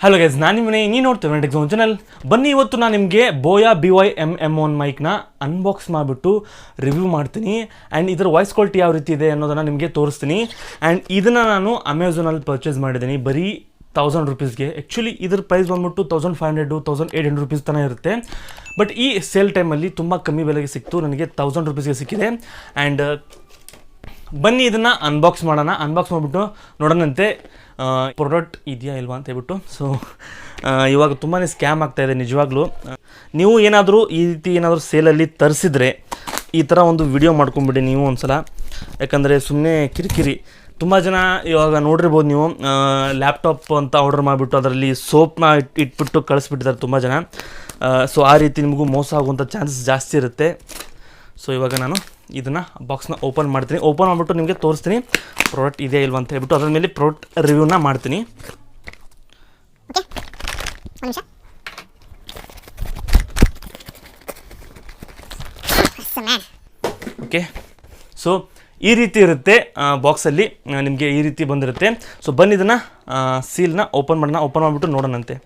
Hello guys, ನಾನು ನಿಮ್ಮನೆ ನೀವು ನೋಡ್ತೇವೆ ವಿನಯ್ ಟೆಕ್ಝೋನ್ ಚಾನಲ್. ಬನ್ನಿ, ಇವತ್ತು ನಾನು ನಿಮಗೆ ಬೋಯಾ BY MM1 ಮೈಕ್ನ ಅನ್ಬಾಕ್ಸ್ ಮಾಡಿಬಿಟ್ಟು ರಿವ್ಯೂ ಮಾಡ್ತೀನಿ. ಆ್ಯಂಡ್ ಇದರ ವಾಯ್ಸ್ ಕ್ವಾಲಿಟಿ ಯಾವ ರೀತಿ ಇದೆ ಅನ್ನೋದನ್ನು ನಿಮಗೆ ತೋರಿಸ್ತೀನಿ. ಆ್ಯಂಡ್ ಇದನ್ನು ನಾನು ಅಮೆಝಾನಲ್ಲಿ ಪರ್ಚೇಸ್ ಮಾಡಿದ್ದೀನಿ ಬರೀ 1000 ರುಪೀಸ್ಗೆ. ಆ್ಯಕ್ಚುಲಿ ಇದ್ರ ಪ್ರೈಸ್ ಬಂದ್ಬಿಟ್ಟು 1500 1800 ರುಪೀಸ್ ತನಕ ಇರುತ್ತೆ. ಬಟ್ ಈ ಸೇಲ್ ಟೈಮಲ್ಲಿ ತುಂಬ ಕಮ್ಮಿ ಬೆಲೆಗೆ ಸಿಕ್ತು, ನನಗೆ 1000 ರುಪೀಸ್ಗೆ ಸಿಕ್ಕಿದೆ. ಆ್ಯಂಡ್ ಬನ್ನಿ ಇದನ್ನು ಅನ್ಬಾಕ್ಸ್ ಮಾಡೋಣ. ಅನ್ಬಾಕ್ಸ್ ಮಾಡಿಬಿಟ್ಟು ನೋಡೋಣಂತೆ ಪ್ರಾಡಕ್ಟ್ ಇದೆಯಾ ಇಲ್ವಾ ಅಂತ ಹೇಳ್ಬಿಟ್ಟು. ಸೊ ಇವಾಗ ತುಂಬಾ ಸ್ಕ್ಯಾಮ್ ಆಗ್ತಾಯಿದೆ ನಿಜವಾಗ್ಲೂ. ನೀವು ಏನಾದರೂ ಈ ರೀತಿ ಏನಾದರೂ ಸೇಲಲ್ಲಿ ತರಿಸಿದ್ರೆ ಈ ಥರ ಒಂದು ವಿಡಿಯೋ ಮಾಡ್ಕೊಂಬಿಡಿ ನೀವು ಒಂದು ಸಲ. ಯಾಕಂದರೆ ಸುಮ್ಮನೆ ಕಿರಿಕಿರಿ. ತುಂಬ ಜನ ಇವಾಗ ನೋಡಿರ್ಬೋದು ನೀವು, ಲ್ಯಾಪ್ಟಾಪ್ ಅಂತ ಆರ್ಡರ್ ಮಾಡಿಬಿಟ್ಟು ಅದರಲ್ಲಿ ಸೋಪ್ನ ಇಟ್ಬಿಟ್ಟು ಕಳಿಸ್ಬಿಟ್ಟಿದ್ದಾರೆ ತುಂಬ ಜನ. ಸೊ ಆ ರೀತಿ ನಿಮಗೂ ಮೋಸ ಆಗುವಂಥ ಚಾನ್ಸಸ್ ಜಾಸ್ತಿ ಇರುತ್ತೆ. ಸೊ ಇವಾಗ ನಾನು ಇದನ್ನು ಬಾಕ್ಸ್ನ ಓಪನ್ ಮಾಡ್ತೀನಿ. ಓಪನ್ ಮಾಡಿಬಿಟ್ಟು ನಿಮಗೆ ತೋರಿಸ್ತೀನಿ ಪ್ರಾಡಕ್ಟ್ ಇದೆಯಾ ಇಲ್ವಾ ಅಂತ ಹೇಳ್ಬಿಟ್ಟು. ಅದ್ರ ಮೇಲೆ ಪ್ರಾಡಕ್ಟ್ ರಿವ್ಯೂನ ಮಾಡ್ತೀನಿ. ಓಕೆ, ಸೊ ಈ ರೀತಿ ಇರುತ್ತೆ ಬಾಕ್ಸಲ್ಲಿ, ನಿಮಗೆ ಈ ರೀತಿ ಬಂದಿರುತ್ತೆ. ಸೊ ಬನ್ನಿ ಇದನ್ನು ಸೀಲ್ನ ಓಪನ್ ಮಾಡೋಣ. ಓಪನ್ ಮಾಡಿಬಿಟ್ಟು ನೋಡೋಣಂತೆ.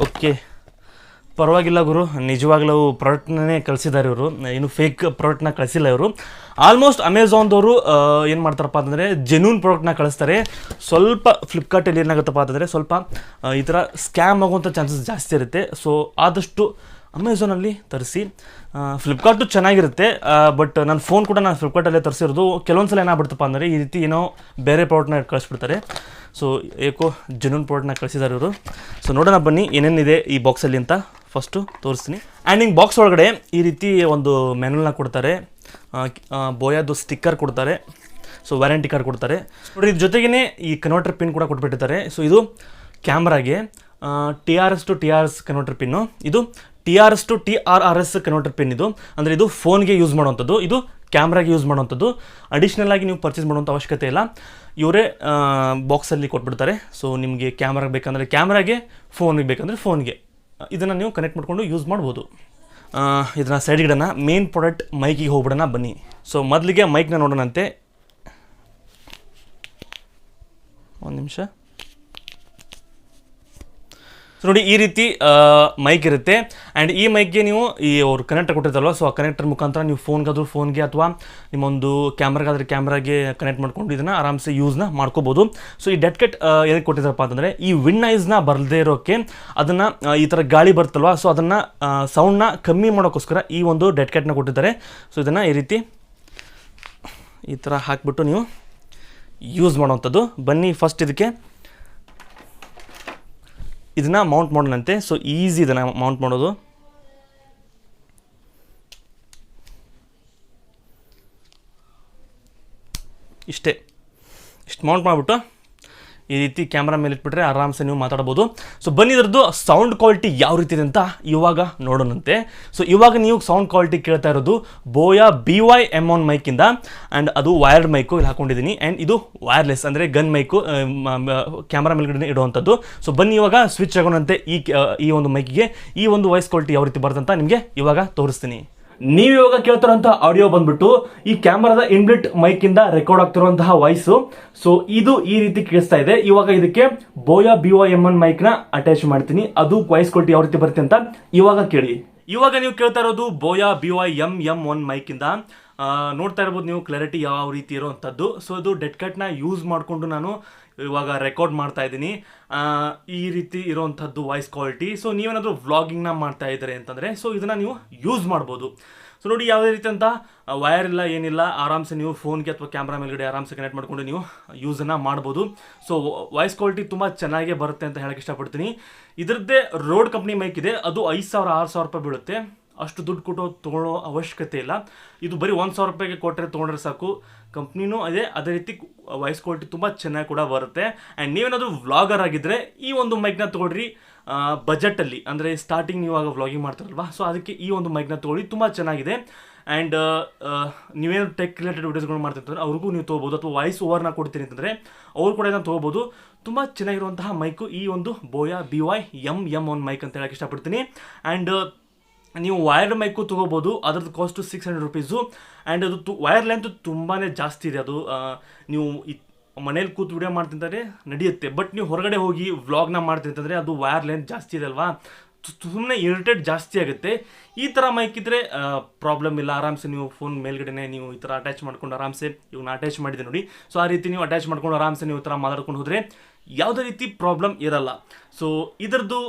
ಓಕೆ, ಪರವಾಗಿಲ್ಲ ಗುರು, ನಿಜವಾಗ್ಲೂ ಪ್ರಾಡಕ್ಟ್ನೇ ಕಳಿಸಿದ್ದಾರೆ ಇವರು, ಏನು ಫೇಕ್ ಪ್ರಾಡಕ್ಟ್ನ ಕಳಿಸಿಲ್ಲ ಇವರು. ಆಲ್ಮೋಸ್ಟ್ ಅಮೆಝಾನ್ದವರು ಏನು ಮಾಡ್ತಾರಪ್ಪ ಅಂತಂದರೆ ಜೆನ್ಯೂನ್ ಪ್ರಾಡಕ್ಟ್ನ ಕಳಿಸ್ತಾರೆ. ಸ್ವಲ್ಪ ಫ್ಲಿಪ್ಕಾರ್ಟಲ್ಲಿ ಏನಾಗುತ್ತಪ್ಪ ಅಂತಂದರೆ ಸ್ವಲ್ಪ ಈ ಥರ ಸ್ಕ್ಯಾಮ್ ಆಗುವಂಥ ಚಾನ್ಸಸ್ ಜಾಸ್ತಿ ಇರುತ್ತೆ. ಸೊ ಆದಷ್ಟು ಅಮೆಝಾನಲ್ಲಿ ತರಿಸಿ. ಫ್ಲಿಪ್ಕಾರ್ಟು ಚೆನ್ನಾಗಿರುತ್ತೆ, ಬಟ್ ನನ್ನ ಫೋನ್ ಕೂಡ ನಾನು ಫ್ಲಿಪ್ಕಾರ್ಟಲ್ಲೇ ತರಿಸಿರೋದು. ಕೆಲವೊಂದು ಸಲ ಏನಾಗ್ಬಿಡ್ತಪ್ಪ ಅಂದರೆ ಈ ರೀತಿ ಏನೋ ಬೇರೆ ಪ್ರಾಡಕ್ಟ್ನ ಕಳಿಸ್ಬಿಡ್ತಾರೆ. ಸೊ ಏಕೋ ಜೆನ್ಯೂನ್ ಪ್ರಾಡಕ್ಟ್ನ ಕಳಿಸಿದ್ದಾರೆ ಇವರು. ಸೊ ನೋಡೋಣ ಬನ್ನಿ ಏನೇನಿದೆ ಈ ಬಾಕ್ಸಲ್ಲಿ ಅಂತ ಫಸ್ಟು ತೋರಿಸ್ತೀನಿ. ಆ್ಯಂಡ್ ಹಿಂಗೆ ಬಾಕ್ಸ್ ಒಳಗಡೆ ಈ ರೀತಿ ಒಂದು ಮೆನುಲ್ನ ಕೊಡ್ತಾರೆ, ಬೋಯಾದು ಸ್ಟಿಕ್ಕರ್ ಕೊಡ್ತಾರೆ, ಸೊ ವ್ಯಾರಂಟಿ ಕಾರ್ಡ್ ಕೊಡ್ತಾರೆ. ನೋಡಿ, ಇದ್ರ ಜೊತೆಗೇ ಈ ಕನ್ವರ್ಟರ್ ಪಿನ್ ಕೂಡ ಕೊಟ್ಬಿಟ್ಟಿದ್ದಾರೆ. ಸೊ ಇದು ಕ್ಯಾಮ್ರಾಗೆ TRS to TRS converter pin, ಇದು TRS to TRRS converter pin. ಇದು ಅಂದರೆ ಇದು ಫೋನ್ಗೆ ಯೂಸ್ ಮಾಡುವಂಥದ್ದು, ಇದು ಕ್ಯಾಮ್ರಾಗೆ ಯೂಸ್ ಮಾಡುವಂಥದ್ದು. ಅಡಿಷ್ನಲ್ ಆಗಿ ನೀವು ಪರ್ಚೇಸ್ ಮಾಡುವಂಥ ಅವಶ್ಯಕತೆ ಇಲ್ಲ, ಇವರೇ ಬಾಕ್ಸಲ್ಲಿ ಕೊಟ್ಬಿಡ್ತಾರೆ. ಸೊ ನಿಮಗೆ ಕ್ಯಾಮ್ರಾಗೆ ಬೇಕಂದರೆ ಕ್ಯಾಮ್ರಾಗೆ, ಫೋನಿಗೆ ಬೇಕಂದರೆ ಫೋನ್ಗೆ ಇದನ್ನು ನೀವು ಕನೆಕ್ಟ್ ಮಾಡಿಕೊಂಡು ಯೂಸ್ ಮಾಡ್ಬೋದು. ಇದನ್ನು ಸೈಡ್ಗಿಡೋಣ, ಮೇನ್ ಪ್ರಾಡಕ್ಟ್ ಮೈಕಿಗೆ ಹೋಗ್ಬಿಡೋಣ ಬನ್ನಿ. ಸೊ ಮೊದಲಿಗೆ ಮೈಕ್ನ ನೋಡೋಣಂತೆ. ಒಂದು ನಿಮಿಷ. ಸೊ ನೋಡಿ, ಈ ರೀತಿ ಮೈಕ್ ಇರುತ್ತೆ. ಆ್ಯಂಡ್ ಈ ಮೈಕ್ಗೆ ನೀವು ಈ ಅವ್ರು ಕನೆಕ್ಟರ್ ಕೊಟ್ಟಿರ್ತಾರಲ್ವ, ಸೊ ಆ ಕನೆಕ್ಟರ್ ಮುಖಾಂತರ ನೀವು ಫೋನ್ಗಾದ್ರೂ ಫೋನ್ಗೆ ಅಥವಾ ನಿಮ್ಮೊಂದು ಕ್ಯಾಮ್ರಾಗಾದ್ರೆ ಕ್ಯಾಮ್ರಾಗೆ ಕನೆಕ್ಟ್ ಮಾಡ್ಕೊಂಡು ಇದನ್ನು ಆರಾಮ್ಸೆ ಯೂಸ್ನ ಮಾಡ್ಕೋಬೋದು. ಸೊ ಈ ಡೆಡ್ ಕಟ್ ಏನಕ್ಕೆ ಕೊಟ್ಟಿದ್ದಾರಪ್ಪ ಅಂತಂದರೆ ಈ ವಿಂಡ್ ನಾಯ್ಸ್ನ ಬರದೇ ಇರೋಕ್ಕೆ, ಅದನ್ನು ಈ ಥರ ಗಾಳಿ ಬರ್ತಲ್ವ, ಸೊ ಅದನ್ನು ಸೌಂಡ್ನ ಕಮ್ಮಿ ಮಾಡೋಕ್ಕೋಸ್ಕರ ಈ ಒಂದು ಡೆಡ್ ಕಟ್ನ ಕೊಟ್ಟಿದ್ದಾರೆ. ಸೊ ಇದನ್ನು ಈ ರೀತಿ ಈ ಥರ ಹಾಕಿಬಿಟ್ಟು ನೀವು ಯೂಸ್ ಮಾಡೋವಂಥದ್ದು. ಬನ್ನಿ ಫಸ್ಟ್ ಇದನ್ನು ಮೌಂಟ್ ಮಾಡೋಣಂತೆ. ಸೊ ಈಸಿ ಇದನ್ನು ಮೌಂಟ್ ಮಾಡೋದು. ಇಷ್ಟು ಮೌಂಟ್ ಮಾಡಿಬಿಟ್ಟು ಈ ರೀತಿ ಕ್ಯಾಮ್ರಾ ಮೇಲೆ ಇಟ್ಬಿಟ್ರೆ ಆರಾಮ್ಸೆ ನೀವು ಮಾತಾಡ್ಬೋದು. ಸೊ ಬನ್ನಿ ಇದರದ್ದು ಸೌಂಡ್ ಕ್ವಾಲಿಟಿ ಯಾವ ರೀತಿ ಇದೆ ಅಂತ ಇವಾಗ ನೋಡೋಣಂತೆ. ಸೊ ಇವಾಗ ನೀವು ಸೌಂಡ್ ಕ್ವಾಲಿಟಿ ಕೇಳ್ತಾ ಇರೋದು ಬೋಯಾ BY/M1 ಮೈಕಿಂದ. ಆ್ಯಂಡ್ ಅದು ವೈರ್ಡ್ ಮೈಕು ಇಲ್ಲಿ ಹಾಕೊಂಡಿದ್ದೀನಿ. ಆ್ಯಂಡ್ ಇದು ವೈರ್ಲೆಸ್ ಅಂದರೆ ಗನ್ ಮೈಕು, ಕ್ಯಾಮ್ರಾ ಮೇಲ್ಗಡೆ ಇಡುವಂಥದ್ದು. ಸೊ ಬನ್ನಿ ಇವಾಗ ಸ್ವಿಚ್ ಆಗೋಣಂತೆ ಈ ಒಂದು ಮೈಕಿಗೆ. ಈ ಒಂದು ವಾಯ್ಸ್ ಕ್ವಾಲಿಟಿ ಯಾವ ರೀತಿ ಬರುತ್ತೆ ಅಂತ ನಿಮಗೆ ಇವಾಗ ತೋರಿಸ್ತೀನಿ. ನೀವು ಇವಾಗ ಕೇಳ್ತಿರೋಂಥ ಆಡಿಯೋ ಬಂದ್ಬಿಟ್ಟು ಈ ಕ್ಯಾಮ್ರಾದ ಇನ್ಬಿಲ್ಟ್ ಮೈಕ್ ಇಂದ ರೆಕಾರ್ಡ್ ಆಗ್ತಿರುವಂತಹ ವಾಯ್ಸು. ಸೊ ಇದು ಈ ರೀತಿ ಕೇಳಿಸ್ತಾ ಇದೆ. ಇವಾಗ ಇದಕ್ಕೆ ಬೋಯಾ BY/M1 ಮೈಕ್ ನ ಅಟ್ಯಾಚ್ ಮಾಡ್ತೀನಿ, ಅದು ವಾಯ್ಸ್ ಕ್ವಾಲಿಟಿ ಯಾವ ರೀತಿ ಬರುತ್ತೆ ಅಂತ ಇವಾಗ ಕೇಳಿ. ಇವಾಗ ನೀವು ಕೇಳ್ತಾ ಇರೋದು ಬೋಯಾ BY/MM1 ಮೈಕ್ ಇಂದ. ನೋಡ್ತಾ ಇರ್ಬೋದು ನೀವು ಕ್ಲಾರಿಟಿ ಯಾವ ರೀತಿ ಇರೋವಂಥದ್ದು. ಸೊ ಇದು ಡೆಡ್ ಕಟ್ನ ಯೂಸ್ ಮಾಡಿಕೊಂಡು ನಾನು ಇವಾಗ ರೆಕಾರ್ಡ್ ಮಾಡ್ತಾ ಇದ್ದೀನಿ. ಈ ರೀತಿ ಇರೋವಂಥದ್ದು ವಾಯ್ಸ್ ಕ್ವಾಲಿಟಿ. ಸೊ ನೀವೇನಾದರೂ ವ್ಲಾಗಿಂಗ್ನ ಮಾಡ್ತಾ ಇದ್ದಾರೆ ಅಂತಂದರೆ ಸೊ ಇದನ್ನು ನೀವು ಯೂಸ್ ಮಾಡ್ಬೋದು. ಸೊ ನೋಡಿ, ಯಾವುದೇ ರೀತಿ ಅಂತ ವೈರ್ ಇಲ್ಲ, ಏನಿಲ್ಲ, ಆರಾಮ್ಸೆ ನೀವು ಫೋನ್ಗೆ ಅಥವಾ ಕ್ಯಾಮ್ರಾ ಮೇಲ್ಗಡೆ ಆರಾಮ್ಸೆ ಕನೆಕ್ಟ್ ಮಾಡಿಕೊಂಡು ನೀವು ಯೂಸನ್ನು ಮಾಡ್ಬೋದು. ಸೊ ವಾಯ್ಸ್ ಕ್ವಾಲಿಟಿ ತುಂಬ ಚೆನ್ನಾಗೇ ಬರುತ್ತೆ ಅಂತ ಹೇಳಕ್ಕೆ ಇಷ್ಟಪಡ್ತೀನಿ. ಇದರದ್ದೇ ರೋಡ್ ಕಂಪ್ನಿ ಮೈಕ್ ಇದೆ, ಅದು 5000-6000 ರೂಪಾಯಿ ಬೀಳುತ್ತೆ. ಅಷ್ಟು ದುಡ್ಡು ಕೊಟ್ಟು ತೊಗೊಳ್ಳೋ ಅವಶ್ಯಕತೆ ಇಲ್ಲ. ಇದು ಬರೀ 1000 ರೂಪಾಯಿಗೆ ಕೊಟ್ಟರೆ ತೊಗೊಂಡ್ರೆ ಸಾಕು. ಕಂಪ್ನಿನೂ ಅದೇ ರೀತಿ ವಾಯ್ಸ್ ಕ್ವಾಲಿಟಿ ತುಂಬ ಚೆನ್ನಾಗಿ ಕೂಡ ಬರುತ್ತೆ. ಆ್ಯಂಡ್ ನೀವೇನಾದರೂ ವ್ಲಾಗರ್ ಆಗಿದ್ದರೆ ಈ ಒಂದು ಮೈಕ್ನ ತೊಗೊಳ್ರಿ ಬಜೆಟಲ್ಲಿ, ಅಂದರೆ ಸ್ಟಾರ್ಟಿಂಗ್ ನೀವು ಆಗ ವ್ಲಾಗಿಂಗ್ ಮಾಡ್ತಾರಲ್ವ, ಸೊ ಅದಕ್ಕೆ ಈ ಒಂದು ಮೈಕ್ನ ತೊಗೊಳ್ಳಿ, ತುಂಬ ಚೆನ್ನಾಗಿದೆ. ಆ್ಯಂಡ್ ನೀವೇನು ಟೆಕ್ ರಿಲೇಟೆಡ್ ವಿಡಿಯೋಸ್ಗಳು ಮಾಡ್ತಿರ್ತಾರೆ ಅವ್ರಿಗೂ ನೀವು ತೊಗೋಬೋದು, ಅಥವಾ ವಾಯ್ಸ್ ಓವರ್ನ ಕೊಡ್ತೀನಿ ಅಂತಂದರೆ ಅವ್ರು ಕೂಡ ಇದನ್ನು ತೊಗೋಬೋದು. ತುಂಬ ಚೆನ್ನಾಗಿರುವಂತಹ ಮೈಕು ಈ ಒಂದು ಬೋಯಾ BY MM1 ಮೈಕ್ ಅಂತ ಹೇಳಕ್ಕೆ ಇಷ್ಟಪಡ್ತೀನಿ. ಆ್ಯಂಡ್ ನೀವು ವೈರ್ಡ್ ಮೈಕು ತೊಗೋಬೋದು, ಅದ್ರದ್ದು ಕಾಸ್ಟು 600 ರುಪೀಸು. ಆ್ಯಂಡ್ ಅದು ವೈರ್ ಲೆಂತ್ ತುಂಬಾ ಜಾಸ್ತಿ ಇದೆ. ಅದು ನೀವು ಮನೇಲಿ ಕೂತು ವಿಡಿಯೋ ಮಾಡ್ತಿಂತಾರೆ ನಡೆಯುತ್ತೆ, ಬಟ್ ನೀವು ಹೊರಗಡೆ ಹೋಗಿ ವ್ಲಾಗ್ನ ಮಾಡ್ತಿಂತಂದರೆ ಅದು ವೈರ್ ಲೆಂತ್ ಜಾಸ್ತಿ ಇದೆ ಅಲ್ವಾ, ಸುಮ್ಮನೆ ಇರಿಟೇಟ್ ಜಾಸ್ತಿ ಆಗುತ್ತೆ. ಈ ಥರ ಮೈಕ್ ಇದ್ದರೆ ಪ್ರಾಬ್ಲಮ್ ಇಲ್ಲ, ಆರಾಮ್ಸೆ ನೀವು ಫೋನ್ ಮೇಲ್ಗಡೆನೇ ನೀವು ಈ ಥರ ಅಟ್ಯಾಚ್ ಮಾಡ್ಕೊಂಡು ಆರಾಮ್ಸೆ ಇವ್ನ ಅಟ್ಯಾಚ್ ಮಾಡಿದೆ ನೋಡಿ. ಸೊ ಆ ರೀತಿ ನೀವು ಅಟ್ಯಾಚ್ ಮಾಡ್ಕೊಂಡು ಆರಾಮ್ಸೆ ನೀವು ಈ ಥರ ಮಾತಾಡ್ಕೊಂಡು ಹೋದರೆ ಯಾವುದೇ ರೀತಿ ಪ್ರಾಬ್ಲಮ್ ಇರಲ್ಲ. ಸೊ ಇದರದ್ದು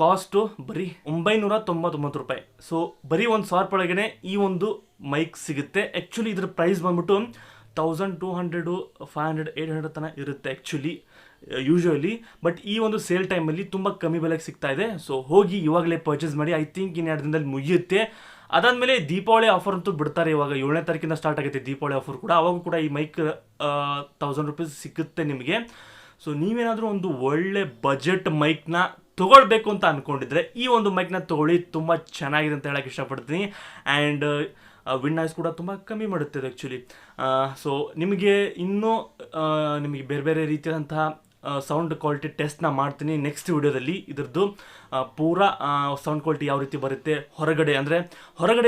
ಕಾಸ್ಟು ಬರೀ 999 ರೂಪಾಯಿ. ಸೊ ಬರೀ 1,000 ರೂಪಾಯಿಗೆ ಈ ಒಂದು ಮೈಕ್ ಸಿಗುತ್ತೆ. ಆ್ಯಕ್ಚುಲಿ ಇದ್ರ ಪ್ರೈಸ್ ಬಂದ್ಬಿಟ್ಟು 1200, 500, 800 ತನಕ ಇರುತ್ತೆ ಆ್ಯಕ್ಚುಲಿ ಯೂಶ್ವಲಿ. ಬಟ್ ಈ ಒಂದು ಸೇಲ್ ಟೈಮಲ್ಲಿ ತುಂಬ ಕಮ್ಮಿ ಬೆಲೆಗೆ ಸಿಗ್ತಾ ಇದೆ. ಸೊ ಹೋಗಿ ಇವಾಗಲೇ ಪರ್ಚೇಸ್ ಮಾಡಿ. ಐ ಥಿಂಕ್ ಇನ್ನು 2 ದಿನದಲ್ಲಿ ಮುಗಿಯುತ್ತೆ. ಅದಾದಮೇಲೆ ದೀಪಾವಳಿ ಆಫರ್ ಅಂತೂ ಬಿಡ್ತಾರೆ. ಇವಾಗ 7ನೇ ತಾರೀಕಿಂದ ಸ್ಟಾರ್ಟ್ ಆಗುತ್ತೆ ದೀಪಾವಳಿ ಆಫರ್ ಕೂಡ. ಅವಾಗ ಕೂಡ ಈ ಮೈಕ್ 1000 ರೂಪೀಸ್ ಸಿಗುತ್ತೆ ನಿಮಗೆ. ಸೊ ನೀವೇನಾದರೂ ಒಂದು ಒಳ್ಳೆ ಬಜೆಟ್ ಮೈಕ್ನ ತೊಗೊಳ್ಬೇಕು ಅಂತ ಅಂದ್ಕೊಂಡಿದ್ರೆ ಈ ಒಂದು ಮೈಕ್ನ ತೊಗೊಳ್ಳಿ, ತುಂಬ ಚೆನ್ನಾಗಿದೆ ಅಂತ ಹೇಳಕ್ಕೆ ಇಷ್ಟಪಡ್ತೀನಿ. ಆ್ಯಂಡ್ ವಿಂಡ್ ನಾಯ್ಸ್ ಕೂಡ ತುಂಬ ಕಮ್ಮಿ ಮಾಡುತ್ತೆ ಆ್ಯಕ್ಚುಲಿ. ಸೊ ನಿಮಗೆ ಇನ್ನೂ ನಿಮಗೆ ಬೇರೆ ಬೇರೆ ರೀತಿಯಾದಂತಹ ಸೌಂಡ್ ಕ್ವಾಲಿಟಿ ಟೆಸ್ಟ್ನ ಮಾಡ್ತೀನಿ ನೆಕ್ಸ್ಟ್ ವಿಡಿಯೋದಲ್ಲಿ. ಇದ್ರದ್ದು ಪೂರಾ ಸೌಂಡ್ ಕ್ವಾಲಿಟಿ ಯಾವ ರೀತಿ ಬರುತ್ತೆ ಹೊರಗಡೆ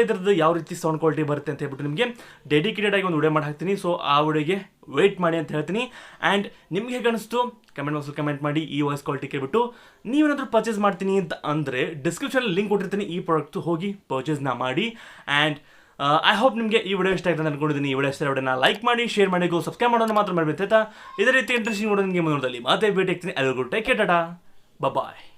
ಇದ್ರದ್ದು ಯಾವ ರೀತಿ ಸೌಂಡ್ ಕ್ವಾಲಿಟಿ ಬರುತ್ತೆ ಅಂತ ಹೇಳ್ಬಿಟ್ಟು ನಿಮಗೆ ಡೆಡಿಕೇಟೆಡ್ ಆಗಿ ಒಂದು ವಿಡಿಯೋ ಮಾಡಿ ಹಾಕ್ತೀನಿ. ಸೊ ಆ ವಿಡಿಯೋಗೆ ವೆಯ್ಟ್ ಮಾಡಿ ಅಂತ ಹೇಳ್ತೀನಿ. ಆ್ಯಂಡ್ ನಿಮಗೆ ಹೇಗೆ ಅನಿಸ್ತು ಕಮೆಂಟ್ ಬಾಕ್ಸಲ್ಲಿ ಕಮೆಂಟ್ ಮಾಡಿ. ಈ ವಾಯ್ಸ್ ಕ್ವಾಲಿಟಿ ಕೇಳ್ಬಿಟ್ಟು ನೀವೇನಾದರೂ ಪರ್ಚೇಸ್ ಮಾಡ್ತೀನಿ ಅಂತ ಅಂದರೆ ಡಿಸ್ಕ್ರಿಪ್ಷನಲ್ಲಿ ಲಿಂಕ್ ಕೊಟ್ಟಿರ್ತೀನಿ, ಈ ಪ್ರಾಡಕ್ಟ್ ಹೋಗಿ ಪರ್ಚೇಸ್ನ ಮಾಡಿ. ಆ್ಯಂಡ್ ಐ ಹೋಪ್ ನಿಮಗೆ ಈ ವಿಡಿಯೋ ಇಷ್ಟ ಆಗಿದೆ ಅಂತ ಅನ್ಕೊಂಡಿದ್ದೀನಿ. ಈ ವಿಡಿಯೋ ಇಷ್ಟ ವಿಡಿಯೋನ ಲೈಕ್ ಮಾಡಿ, ಶೇರ್ ಮಾಡಿ, ಸಬ್ಸ್ಕ್ರೈಬ್ ಮಾಡೋಣ ಮಾತ್ರ ಮಾಡಬೇಕು ಆಯ್ತಾ. ಇದೇ ರೀತಿ ಇಂಟ್ರೆಸ್ಟಿಂಗ್ ವಿಡಿಯೋ ನಿಮಗೆ ಮುಂದದಲ್ಲಿ ಮತ್ತೆ ಭೇಟಿ ಆಗ್ತೀನಿ. ಎಲ್ಲರಿಗೂ ಟೇಕ್ ಕೇರ್, ಟಾಟಾ, ಬಾಯ್.